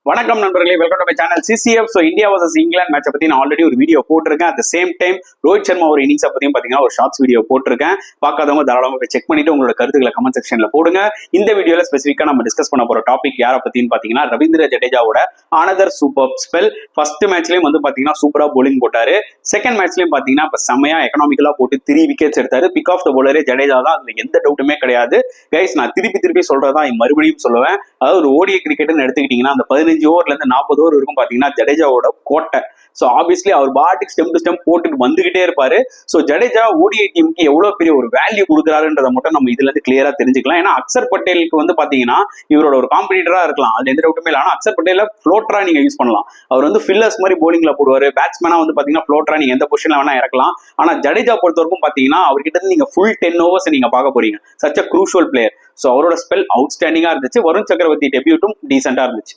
வணக்கம் நண்பர்களே, welcome to my channel CCF. So India versus England மேட்சை பத்தி நான் ஆல்ரெடி ஒரு வீடியோ போட்டிருக்கேன். At the same time Rohit Sharma ஒரு இன்னிங்ஸை பத்தியும் பாத்தீங்கன்னா ஒரு ஷார்ட்ஸ் வீடியோ போட்டிருக்கேன். பார்க்காதவங்க தாராளமாக போய் செக் பண்ணிட்டு உங்களோட கருத்துக்களை கமெண்ட் செக்ஷன்ல போடுங்க. இந்த வீடியோல ஸ்பெசிஃபிக்கா நம்ம டிஸ்கஸ் பண்ண போற டாபிக் யாரை பத்தின்னு பாத்தீங்கன்னா ரவீந்திர ஜடேஜாவோட அனதர் சூப்பர் ஸ்பெல். ஃபர்ஸ்ட் மேட்ச்லயும் வந்து பாத்தீங்கன்னா சூப்பரா போலிங் போட்டாரு. செகண்ட் மேட்ச்லயும் பாத்தீங்கன்னா இப்ப செமையா எக்கனாமிக்கலா போட்டு 3 விக்கெட்ஸ் எடுத்தாரு. பிக் ஆஃப் த போலரே ஜடேஜா தான், அதுல எந்த டவுட்டுமே கிடையாது. கைஸ், நான் திருப்பி சொல்றதா மறுபடியும் சொல்லுவேன். அதாவது ஒரு ஓடிஐ கிரிக்கெட்னு எடுத்துக்கிட்டீங்கன்னா அந்த 15 ஓவர்ல இருந்து 40 ஓவர் இருக்கும் பாத்தீங்கன்னா ஜடேஜாவோட கோட்டை. சோ ஆப்வியஸ்லி அவர் பாட்டுக்கு ஸ்டெம் டு ஸ்டெம் போட்டுட்டு வந்துகிட்டே இருப்பாரு. சோ ஜடேஜா ஓடிஐ டீமுக்கு எவ்வளவு பெரிய ஒரு வேல்யூ கொடுக்குறாருன்றத மட்டும் நம்ம இதுல இருந்து கிளியரா தெரிஞ்சுக்கலாம். ஏன்னா அக்சர் பட்டேலுக்கு வந்து பாத்தீங்கன்னா இவரோட ஒரு காம்படிட்டரா இருக்கலாம், அது எந்த டவுட்டுமே இல்லை. ஆனா அக்சர் பட்டேல ஃப்ளோட்டரா நீங்க யூஸ் பண்ணலாம். அவர் வந்து ஃபில்லர்ஸ் மாதிரி போலிங்ல போடுவாரு. பேட்ஸ்மேனா வந்து பாத்தீங்கன்னா ஃப்ளோட்டரா நீங்க எந்த பொசிஷன்ல வேணா இறக்கலாம். ஆனா ஜடேஜா பொறுத்த வரைக்கும் பாத்தீங்கன்னா அவர்கிட்ட இருந்து நீங்க ஃபுல் 10 ஓவர்ஸ் நீங்க பார்க்க போறீங்க. Such a crucial player. So அவரோட ஸ்பெல் அவுட்ஸ்டாண்டிங்கா இருந்துச்சு. வருண் சக்கரவர்த்தி டெபியூட்டும் டீசென்டா இருந்துச்சு.